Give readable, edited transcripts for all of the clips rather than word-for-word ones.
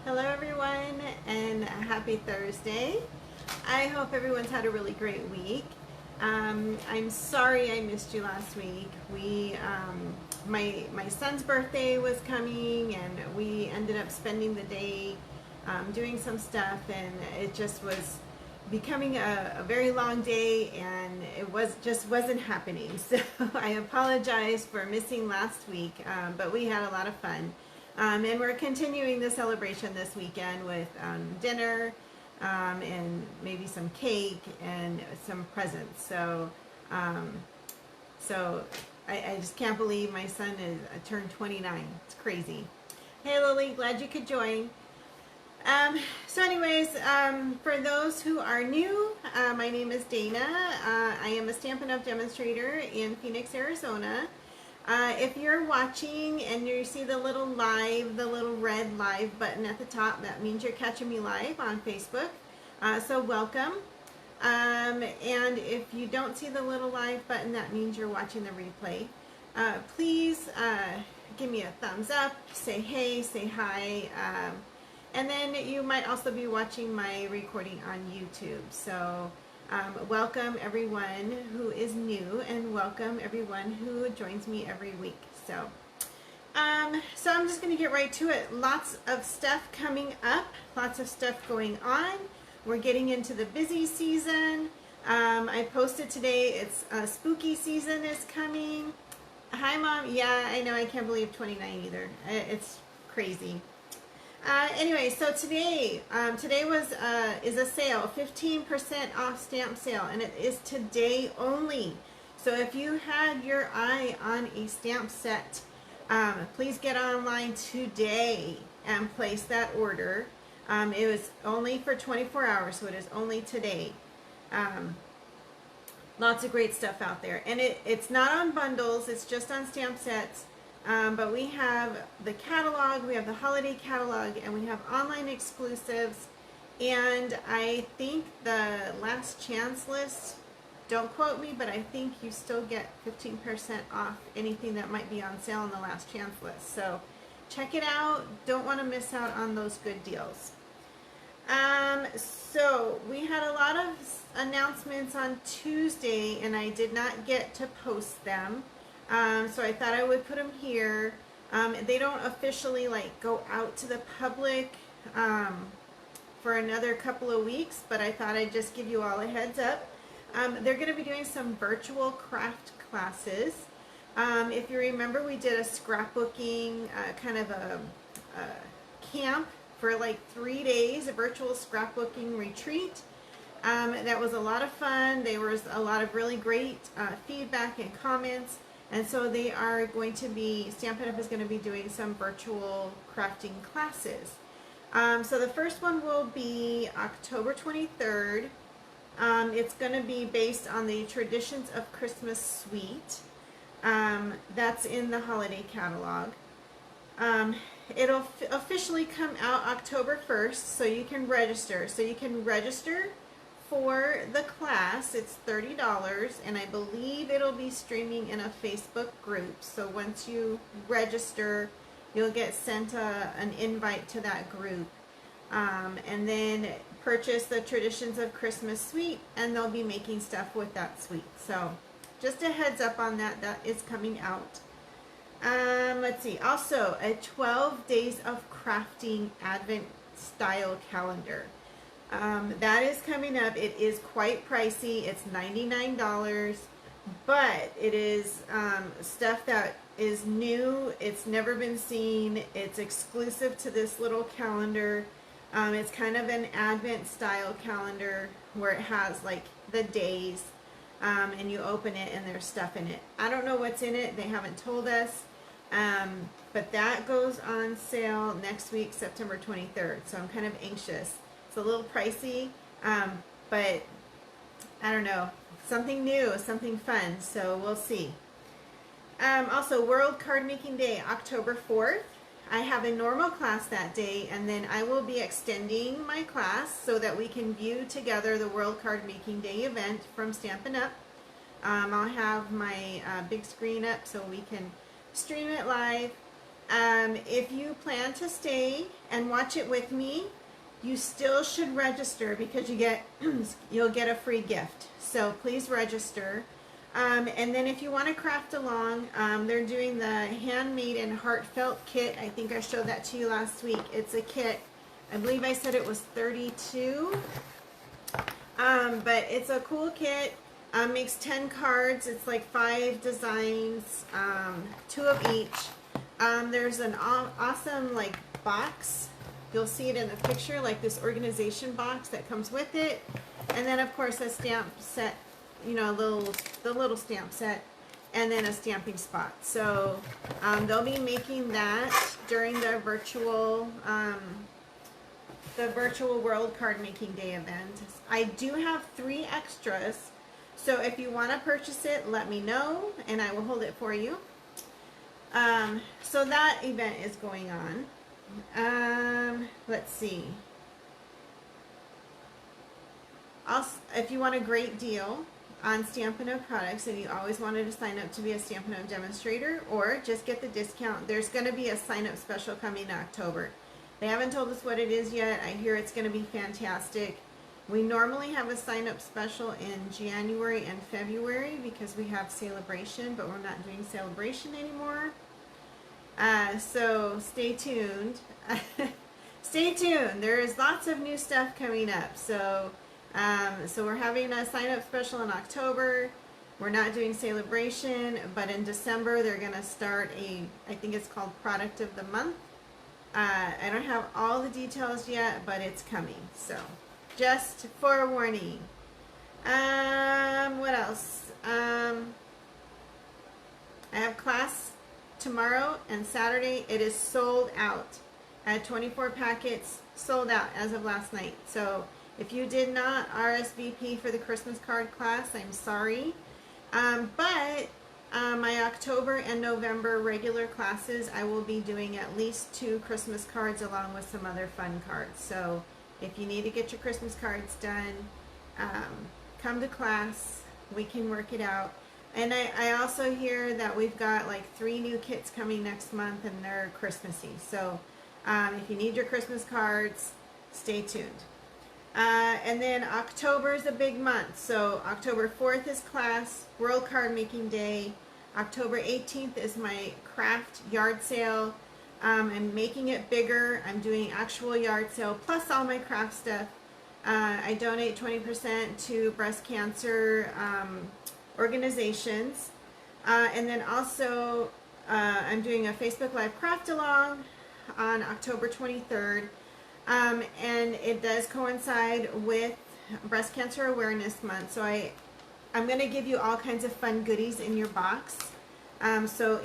Hello everyone and happy Thursday. I hope everyone's had a really great week. I'm sorry I missed you last week. My son's birthday was coming and we ended up spending the day doing some stuff, and it just was becoming a very long day, and it wasn't happening. So I apologize for missing last week, but we had a lot of fun. And we're continuing the celebration this weekend with dinner and maybe some cake and some presents. So I just can't believe my son is turned 29. It's crazy. Hey Lily, glad you could join. So anyways, for those who are new, my name is Dana. I am a Stampin' Up! Demonstrator in Phoenix, Arizona. If you're watching and you see the little red live button at the top, that means you're catching me live on Facebook. So welcome. And if you don't see the little live button, that means you're watching the replay. Please give me a thumbs up, say hey, say hi. And then you might also be watching my recording on YouTube. So welcome everyone who is new, and welcome everyone who joins me every week. So I'm just going to get right to it. Lots of stuff coming up, lots of stuff going on. We're getting into the busy season. I posted today, it's spooky season is coming. Hi Mom. Yeah, I know, I can't believe 29 either. It's crazy. Anyway, so today is a sale, 15% off stamp sale, and it is today only. So if you had your eye on a stamp set, please get online today and place that order. It was only for 24 hours, so it is only today. Lots of great stuff out there, and it's not on bundles, it's just on stamp sets. But we have the catalog, we have the holiday catalog, and we have online exclusives. And I think the last chance list, don't quote me, but I think you still get 15% off anything that might be on sale on the last chance list. So check it out. Don't want to miss out on those good deals. So we had a lot of announcements on Tuesday, and I did not get to post them. So I thought I would put them here. They don't officially go out to the public for another couple of weeks, but I thought I'd just give you all a heads up. They're going to be doing some virtual craft classes. If you remember, we did a scrapbooking kind of a camp for 3 days, a virtual scrapbooking retreat. That was a lot of fun. There was a lot of really great feedback and comments. And so they are going to be, Stampin' Up! Is going to be doing some virtual crafting classes. So the first one will be October 23rd. It's going to be based on the Traditions of Christmas Suite. That's in the holiday catalog. It'll officially come out October 1st, so you can register. So you can register for the class. It's $30, and I believe it'll be streaming in a Facebook group. So once you register, you'll get sent an invite to that group, and then purchase the Traditions of Christmas suite, and they'll be making stuff with that suite. So just a heads up on that. That is coming out. Let's see. Also, a 12 days of crafting Advent style calendar. That is coming up. It is quite pricey. It's $99, but it is stuff that is new. It's never been seen. It's exclusive to this little calendar. It's kind of an Advent style calendar where it has the days, and you open it and there's stuff in it. I don't know what's in it. They haven't told us. But that goes on sale next week, September 23rd. So I'm kind of anxious. It's a little pricey, but I don't know, something new, something fun, so we'll see. Also, World Card Making Day, October 4th. I have a normal class that day, and then I will be extending my class so that we can view together the World Card Making Day event from Stampin' Up! I'll have my big screen up so we can stream it live. If you plan to stay and watch it with me, you still should register because you'll get a free gift. So please register. And then if you want to craft along, they're doing the handmade and heartfelt kit. I think I showed that to you last week. It's a kit. I believe I said it was 32. But it's a cool kit. Makes 10 cards. It's like 5 designs, 2 of each. There's an awesome like box. You'll see it in the picture, like this organization box that comes with it. And then of course a stamp set, you know, the little stamp set, and then a stamping spot. So they'll be making that during the virtual World Card Making Day event. I do have 3 extras. So if you want to purchase it, let me know and I will hold it for you. So that event is going on. Let's see. If you want a great deal on Stampin' Up! Products and you always wanted to sign up to be a Stampin' Up! Demonstrator or just get the discount, there's going to be a sign-up special coming in October. They haven't told us what it is yet. I hear it's going to be fantastic. We normally have a sign-up special in January and February because we have Celebration, but we're not doing Celebration anymore. So stay tuned. Stay tuned. There is lots of new stuff coming up. So we're having a sign-up special in October. We're not doing Celebration, but in December they're going to start I think it's called Product of the Month. I don't have all the details yet, but it's coming. So just forewarning. What else? I have class tomorrow and Saturday. It is sold out. I had 24 packets sold out as of last night. So if you did not RSVP for the Christmas card class, I'm sorry. But my October and November regular classes, I will be doing at least 2 Christmas cards along with some other fun cards. So if you need to get your Christmas cards done, come to class. We can work it out. And I also hear that we've got like 3 new kits coming next month and they're Christmassy. So if you need your Christmas cards, stay tuned. And then October is a big month. So October 4th is class, World Card Making Day. October 18th is my craft yard sale. I'm making it bigger. I'm doing actual yard sale plus all my craft stuff. I donate 20% to breast cancer organizations. And then also I'm doing a Facebook Live craft along on October 23rd. And it does coincide with Breast Cancer Awareness Month. So I'm going to give you all kinds of fun goodies in your box. So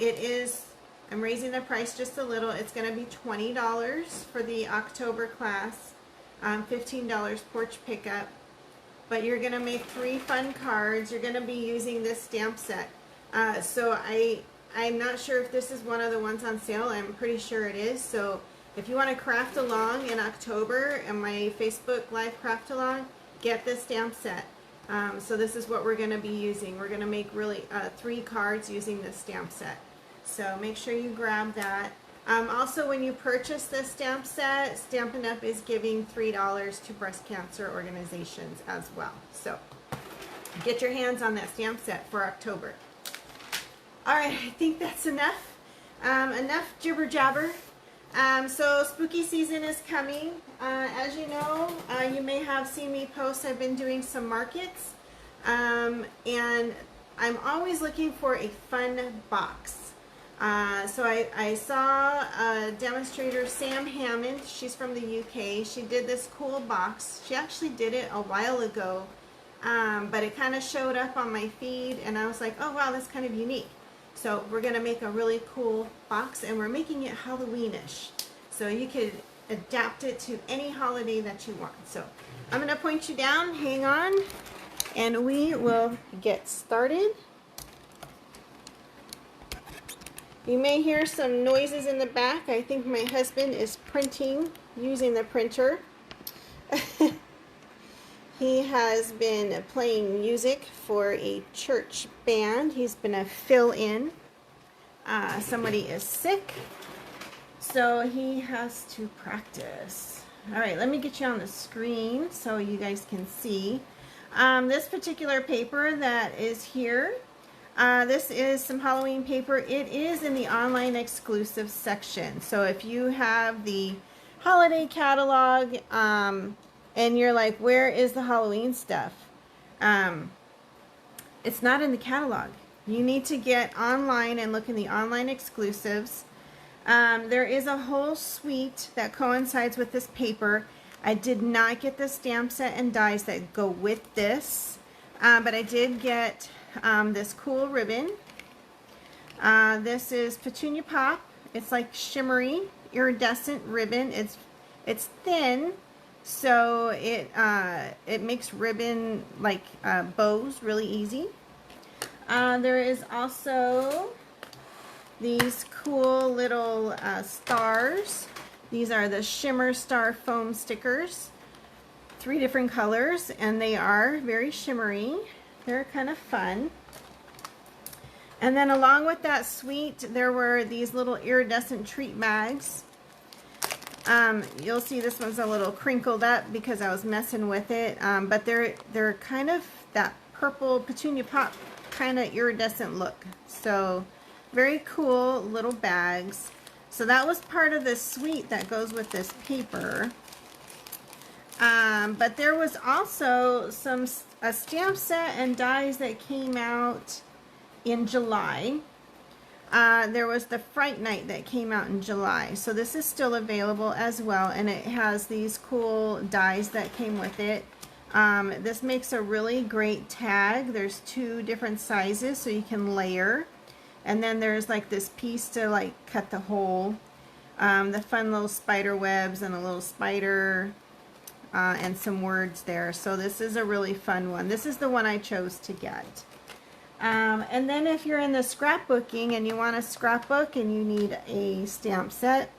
I'm raising the price just a little. It's going to be $20 for the October class, $15 porch pickup. But you're going to make 3 fun cards. You're going to be using this stamp set. So I'm not sure if this is one of the ones on sale. I'm pretty sure it is. So if you want to craft along in October and my Facebook Live craft along, get this stamp set. So this is what we're going to be using. We're going to make really 3 cards using this stamp set. So make sure you grab that. Also, when you purchase this stamp set, Stampin' Up! Is giving $3 to breast cancer organizations as well. So get your hands on that stamp set for October. Alright, I think that's enough. Enough jibber jabber. So spooky season is coming. As you know, you may have seen me post, I've been doing some markets. And I'm always looking for a fun box. So I saw demonstrator Sam Hammond. She's from the UK. She did this cool box. She actually did it a while ago, but it kind of showed up on my feed and I was like, oh wow, that's kind of unique. So we're going to make a really cool box and we're making it Halloweenish. So you could adapt it to any holiday that you want. So I'm going to point you down, hang on, and we will get started. You may hear some noises in the back. I think my husband is printing using the printer. He has been playing music for a church band. He's been a fill-in. Somebody is sick. So he has to practice. All right, let me get you on the screen so you guys can see. This particular paper that is here, this is some Halloween paper. It is in the online exclusive section. So if you have the holiday catalog and you're like, where is the Halloween stuff? It's not in the catalog. You need to get online and look in the online exclusives. There is a whole suite that coincides with this paper. I did not get the stamp set and dies that go with this, but I did get this cool ribbon. This is Petunia Pop. It's like shimmery, iridescent ribbon. It's thin, so it makes ribbon like bows really easy. There is also these cool little stars. These are the Shimmer Star foam stickers. 3 different colors, and they are very shimmery. They're kind of fun. And then along with that suite, there were these little iridescent treat bags. You'll see this one's a little crinkled up because I was messing with it, but they're kind of that purple Petunia Pop kind of iridescent look. So very cool little bags. So that was part of the suite that goes with this paper. But there was also a stamp set and dies that came out in July. There was the Fright Night that came out in July. So this is still available as well, and it has these cool dies that came with it. This makes a really great tag. There's 2 different sizes so you can layer. And then there's like this piece to like cut the hole. The fun little spider webs and a little spider and some words there. So this is a really fun one. This is the one I chose to get. And then if you're in the scrapbooking and you want a scrapbook and you need a stamp set,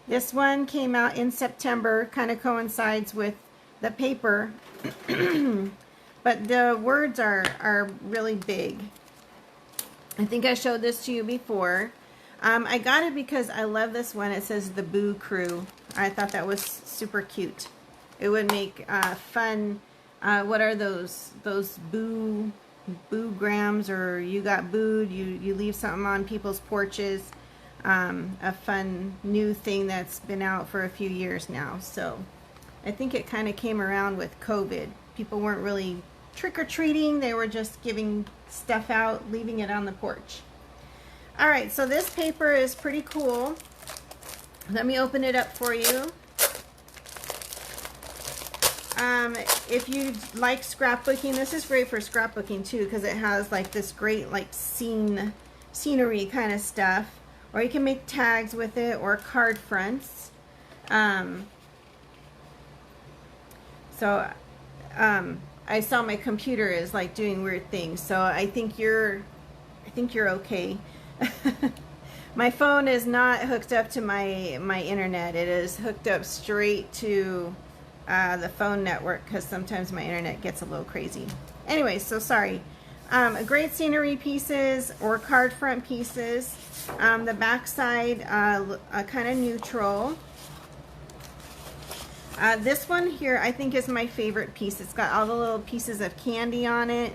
this one came out in September, kind of coincides with the paper, but the words are really big. I think I showed this to you before. I got it because I love this one. It says the Boo Crew. I thought that was super cute. It would make fun. What are those boo grams, or you got booed? You leave something on people's porches. A fun new thing that's been out for a few years now. So I think it kind of came around with COVID. People weren't really trick-or-treating. They were just giving stuff out, leaving it on the porch. Alright, so this paper is pretty cool. Let me open it up for you. If you like scrapbooking, this is great for scrapbooking too, because it has like this great like scenery kind of stuff. Or you can make tags with it, or card fronts. I saw my computer is like doing weird things, so I think you're okay. My phone is not hooked up to my internet. It is hooked up straight to the phone network, because sometimes my internet gets a little crazy. Anyway, so sorry. Great scenery pieces or card front pieces. The back side kind of neutral. This one here I think is my favorite piece. It's got all the little pieces of candy on it.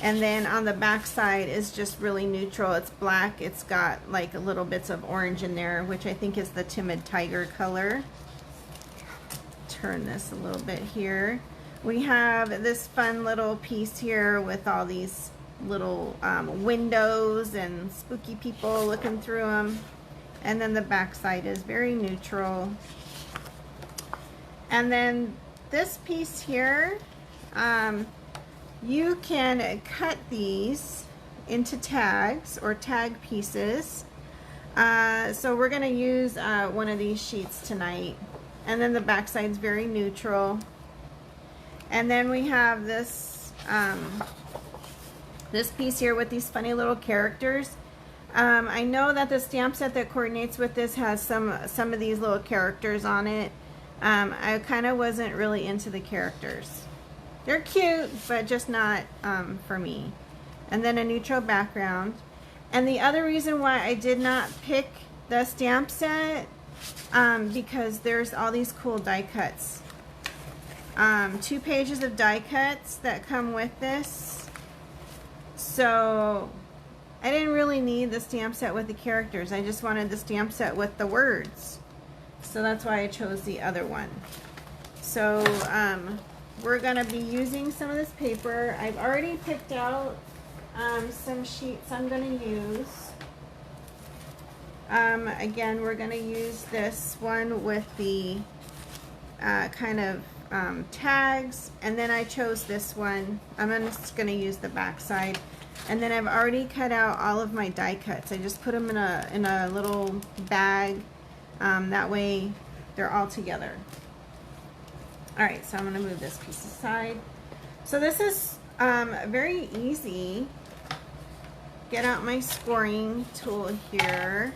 And then on the back side is just really neutral. It's black. It's got like little bits of orange in there, which I think is the Timid Tiger color. Turn this a little bit here. We have this fun little piece here with all these little windows and spooky people looking through them. And then the back side is very neutral. And then this piece here, you can cut these into tags or tag pieces. So we're going to use one of these sheets tonight. And then the back side's very neutral. And then we have this this piece here with these funny little characters. I know that the stamp set that coordinates with this has some of these little characters on it. I kind of wasn't really into the characters. They're cute, but just not for me. And then a neutral background. And the other reason why I did not pick the stamp set because there's all these cool die cuts. 2 pages of die cuts that come with this. So I didn't really need the stamp set with the characters. I just wanted the stamp set with the words. So that's why I chose the other one. So we're going to be using some of this paper. I've already picked out some sheets I'm going to use. Again, we're going to use this one with the kind of tags, and then I chose this one. I'm just going to use the back side. And then I've already cut out all of my die cuts. I just put them in a little bag. That way they're all together. Alright, so I'm going to move this piece aside. So this is very easy. Get out my scoring tool here.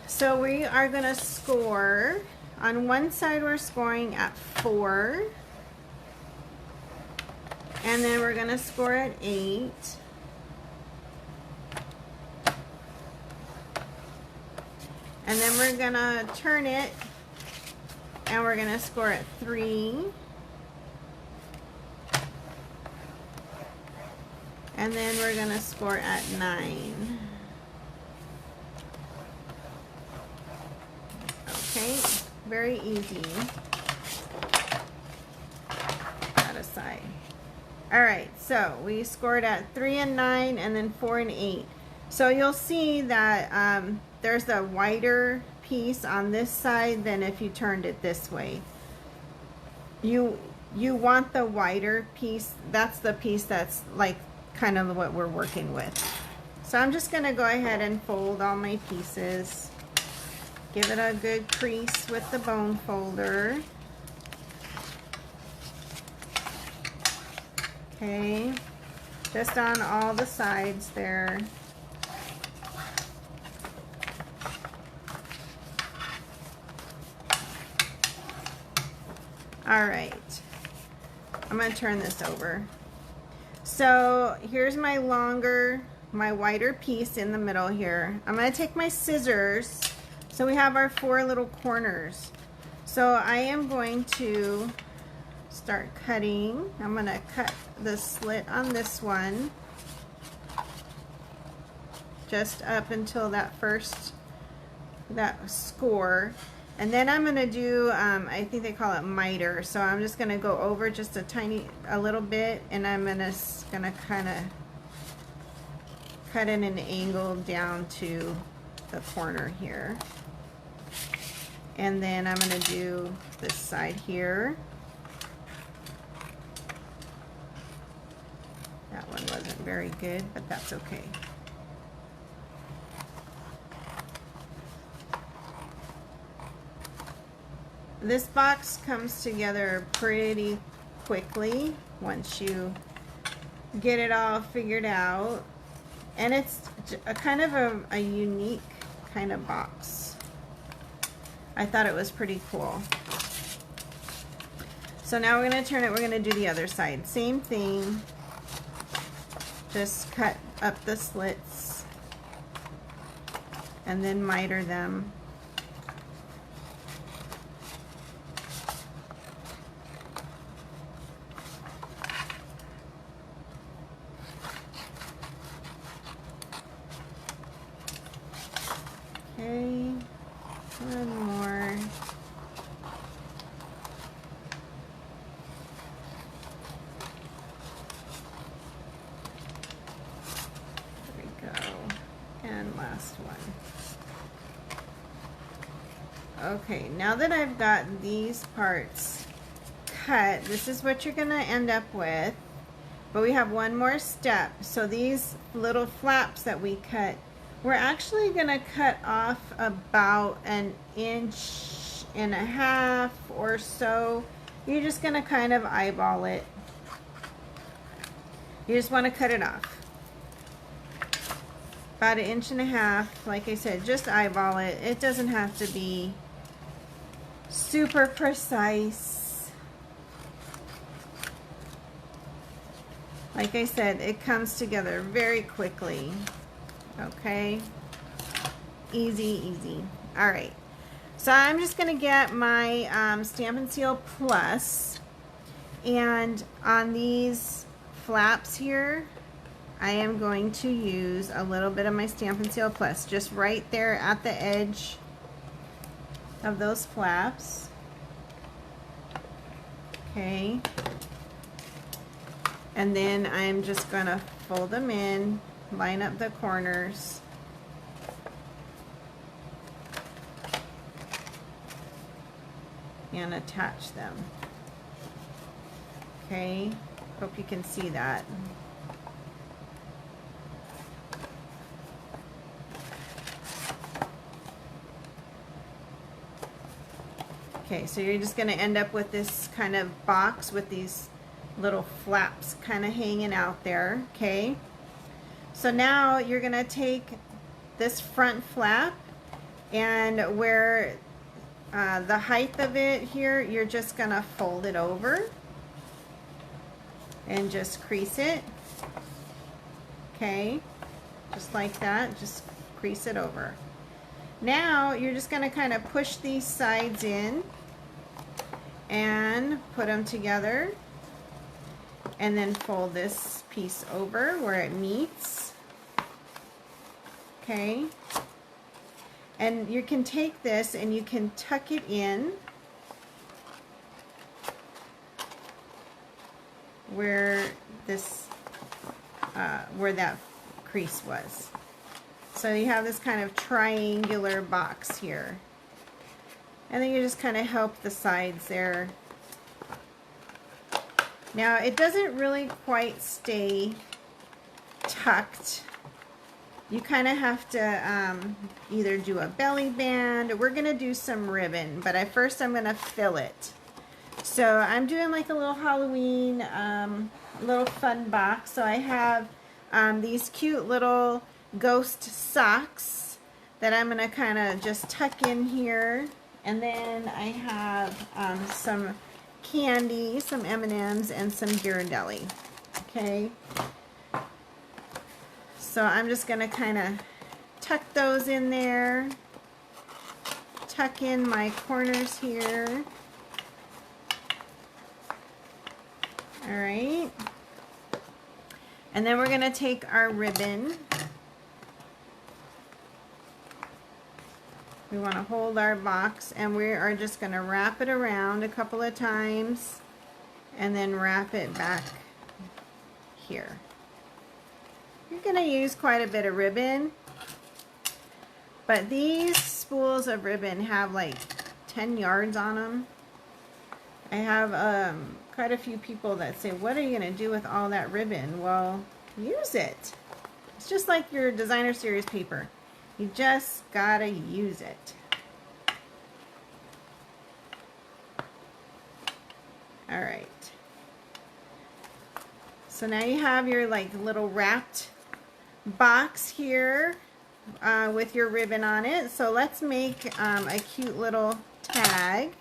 So we are going to score. On one side we're scoring at 4. And then we're going to score at 8. And then we're going to turn it and we're going to score at 3. And then we're going to score at 9. Okay, very easy. That aside. Alright, so we scored at 3 and 9 and then 4 and 8. So you'll see that there's a wider piece on this side than if you turned it this way. You want the wider piece. That's the piece that's like kind of what we're working with. So I'm just going to go ahead and fold all my pieces. Give it a good crease with the bone folder. Okay, just on all the sides there. All right, I'm going to turn this over. So here's my wider piece in the middle here. I'm going to take my scissors. So we have our 4 little corners. So I am going to start cutting. I'm going to cut the slit on this one just up until that score, and then I'm going to do I think they call it miter. So I'm just going to go over just a little bit, and I'm going to kind of cut in an angle down to the corner here, and then I'm going to do this side here. That one wasn't very good, but that's okay. This box comes together pretty quickly once you get it all figured out. And it's a kind of a unique kind of box. I thought it was pretty cool. So now we're going to turn it, we're going to do the other side. Same thing. Just cut up the slits and then miter them. Okay, one more. Last one. Okay, now that I've got these parts cut, this is what you're going to end up with. But we have one more step. So these little flaps that we cut, we're actually going to cut off about 1.5 inches or so. You're just going to kind of eyeball it. You just want to cut it off. About 1.5 inches, like I said, just eyeball it. It doesn't have to be super precise. Like I said, it comes together very quickly. Okay. Easy, easy. All right. So I'm just going to get my Stampin' Seal Plus, and on these flaps here, I am going to use a little bit of my Stampin' Seal Plus, just right there at the edge of those flaps. Okay. And then I'm just going to fold them in, line up the corners. And attach them. Okay, hope you can see that. Okay, so you're just going to end up with this kind of box with these little flaps kind of hanging out there. Okay, so now you're going to take this front flap, and where the height of it here, you're just going to fold it over and just crease it. Okay, just like that, just crease it over. Now you're just going to kind of push these sides in and put them together, and then fold this piece over where it meets. Okay, and you can take this and you can tuck it in where this where that crease was. So you have this kind of triangular box here, and then you just kind of help the sides there. Now it doesn't really quite stay tucked. You kind of have to either do a belly band, or we're going to do some ribbon, but first I'm going to fill it. So I'm doing like a little Halloween little fun box. So I have these cute little ghost socks that I'm going to kind of just tuck in here. And then I have some candy, some M&Ms, and some Ghirardelli. Okay. So I'm just going to kind of tuck those in there. Tuck in my corners here. Alright. And then we're going to take our ribbon. We want to hold our box, and we are just going to wrap it around a couple of times and then wrap it back here. You're going to use quite a bit of ribbon, but these spools of ribbon have like 10 yards on them. I have quite a few people that say, what are you going to do with all that ribbon? Well, use it. It's just like your designer series paper. You just gotta use it. Alright. So now you have your like little wrapped box here with your ribbon on it. So let's make a cute little tag.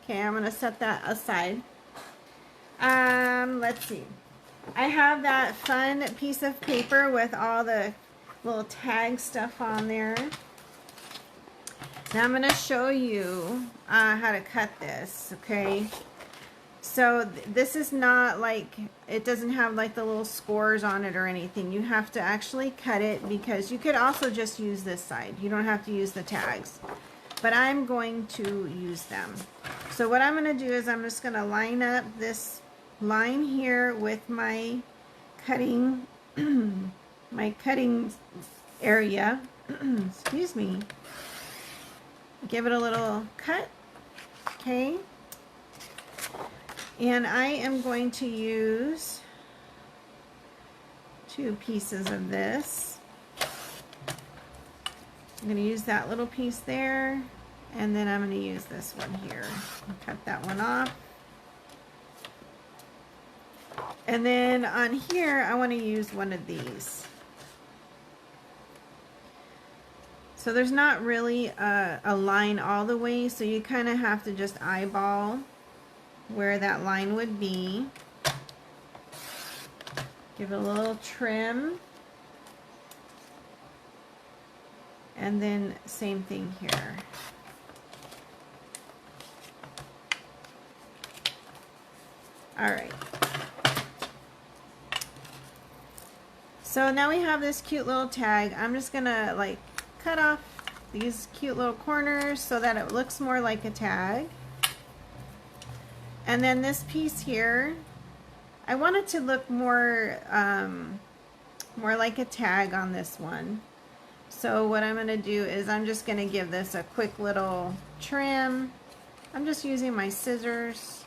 Okay, I'm gonna set that aside. Let's see. I have that fun piece of paper with all the little tag stuff on there. Now I'm going to show you how to cut this, okay? So this is not like, it doesn't have like the little scores on it or anything. You have to actually cut it, because you could also just use this side. You don't have to use the tags. But I'm going to use them. So what I'm going to do is I'm just going to line up this line here with my cutting my cutting area. Excuse me. Give it a little cut. Okay. And I am going to use 2 pieces of this. I'm going to use that little piece there, and then I'm going to use this one here. Cut that one off. And then on here, I want to use one of these. So there's not really a line all the way, so you kind of have to just eyeball where that line would be. Give it a little trim. And then same thing here. All right. So now we have this cute little tag. I'm just gonna like cut off these cute little corners so that it looks more like a tag. And then this piece here, I want it to look more more like a tag on this one. So what I'm gonna do is I'm just gonna give this a quick little trim. I'm just using my scissors.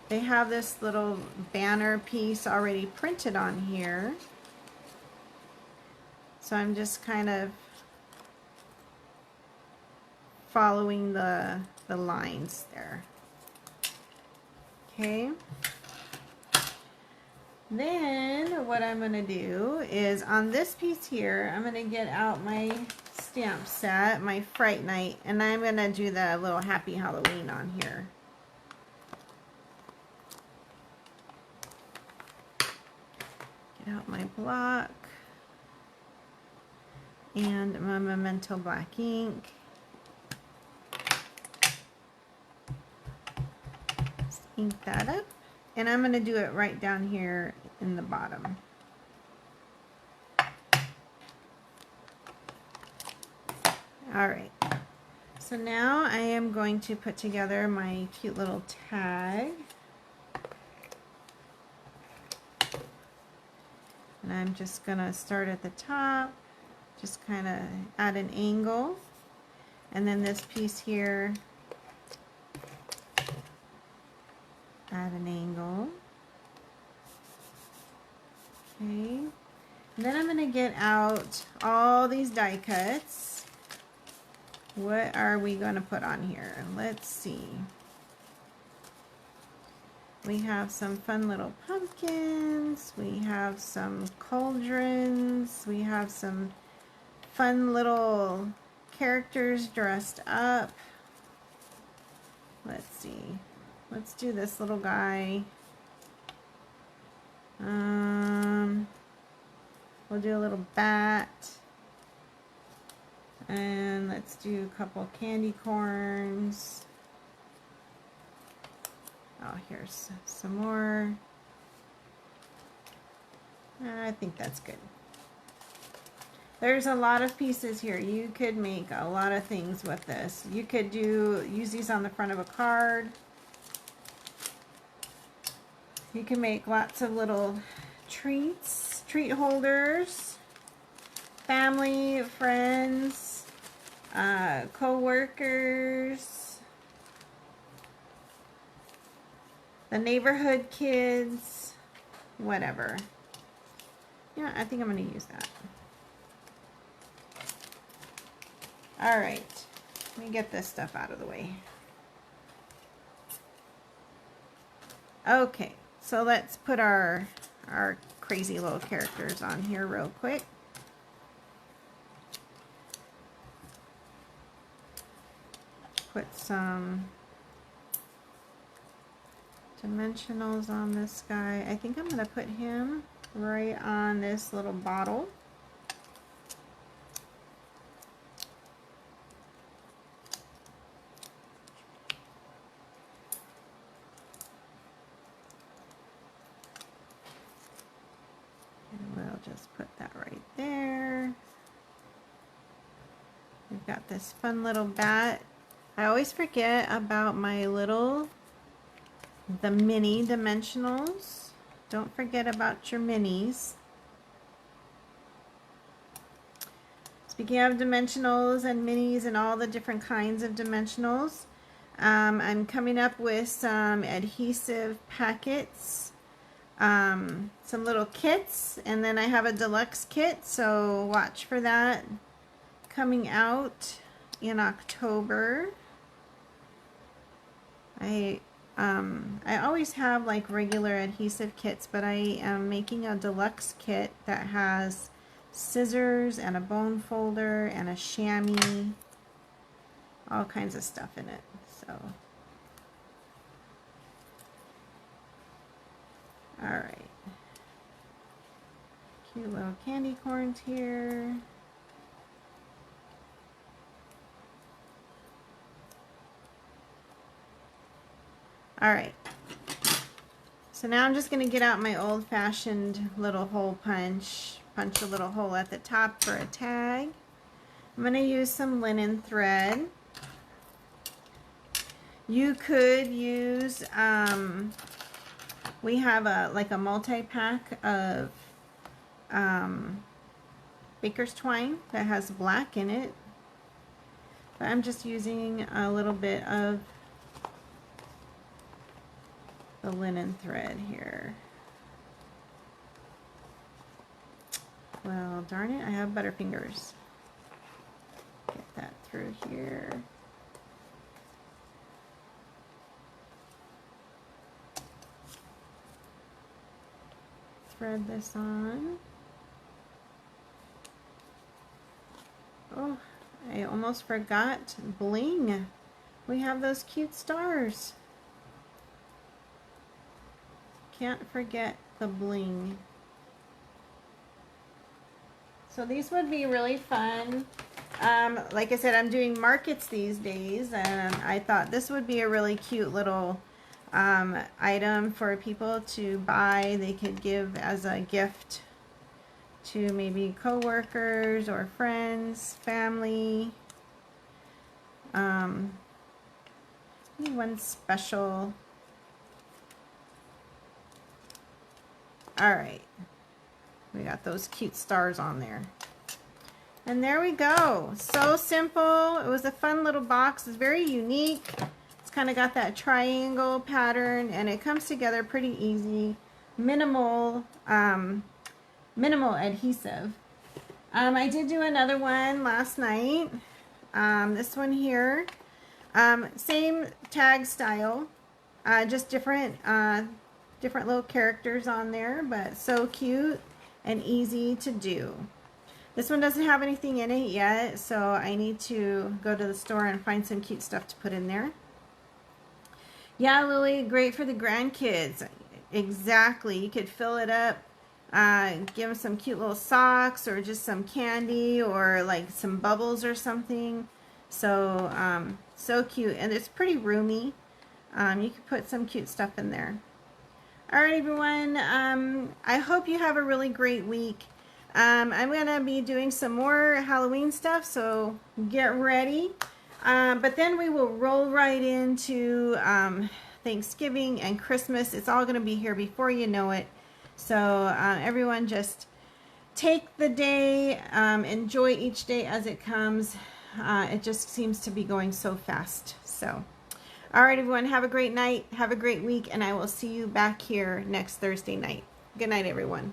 They have this little banner piece already printed on here. So I'm just kind of following the lines there. Okay. Then what I'm going to do is on this piece here, I'm going to get out my stamp set, my Fright Night, and I'm going to do the little Happy Halloween on here. Get out my block and my Memento black ink. Just ink that up. And I'm going to do it right down here in the bottom. Alright, so now I am going to put together my cute little tag. And I'm just going to start at the top, just kind of at an angle. And then this piece here, at an angle. Okay. And then I'm going to get out all these die cuts. What are we going to put on here? Let's see. We have some fun little pumpkins. We have some cauldrons. We have some fun little characters dressed up. Let's see. Let's do this little guy. We'll do a little bat. And let's do a couple candy corns. Oh, here's some more. I think that's good. There's a lot of pieces here. You could make a lot of things with this. You could use these on the front of a card. You can make lots of little treats, treat holders, family, friends, co-workers, the neighborhood kids, whatever. Yeah, I think I'm going to use that. Alright, let me get this stuff out of the way. Okay, so let's put our crazy little characters on here real quick. Put some dimensionals on this guy. I think I'm going to put him right on this little bottle. And we'll just put that right there. We've got this fun little bat. I always forget about my the mini dimensionals. Don't forget about your minis. Speaking of dimensionals and minis and all the different kinds of dimensionals, I'm coming up with some adhesive packets, some little kits, and then I have a deluxe kit, so watch for that coming out in October. I always have like regular adhesive kits, but I am making a deluxe kit that has scissors and a bone folder and a chamois, all kinds of stuff in it. So, all right. Cute little candy corns here. All right. So now I'm just going to get out my old-fashioned little hole punch. Punch a little hole at the top for a tag. I'm going to use some linen thread. You could use, we have like a multi-pack of baker's twine that has black in it. But I'm just using a little bit of the linen thread here. Well, darn it, I have butterfingers. Get that through here. Thread this on. Oh, I almost forgot bling. We have those cute stars. Can't forget the bling. So these would be really fun. Like I said, I'm doing markets these days, and I thought this would be a really cute little item for people to buy. They could give as a gift to maybe co-workers or friends, family. One special. All right, we got those cute stars on there. And there we go. So simple. It was a fun little box. It's very unique. It's kind of got that triangle pattern, and it comes together pretty easy. Minimal, minimal adhesive. I did do another one last night. This one here. Same tag style, just different little characters on there, but so cute and easy to do. This one doesn't have anything in it yet, so I need to go to the store and find some cute stuff to put in there. Yeah, Lily, great for the grandkids. Exactly. You could fill it up, give them some cute little socks or just some candy or like some bubbles or something. So, so cute. And it's pretty roomy. You could put some cute stuff in there. All right, everyone. I hope you have a really great week. I'm going to be doing some more Halloween stuff, so get ready. But then we will roll right into Thanksgiving and Christmas. It's all going to be here before you know it. So everyone just take the day, enjoy each day as it comes. It just seems to be going so fast. So, all right, everyone, have a great night. Have a great week, and I will see you back here next Thursday night. Good night, everyone.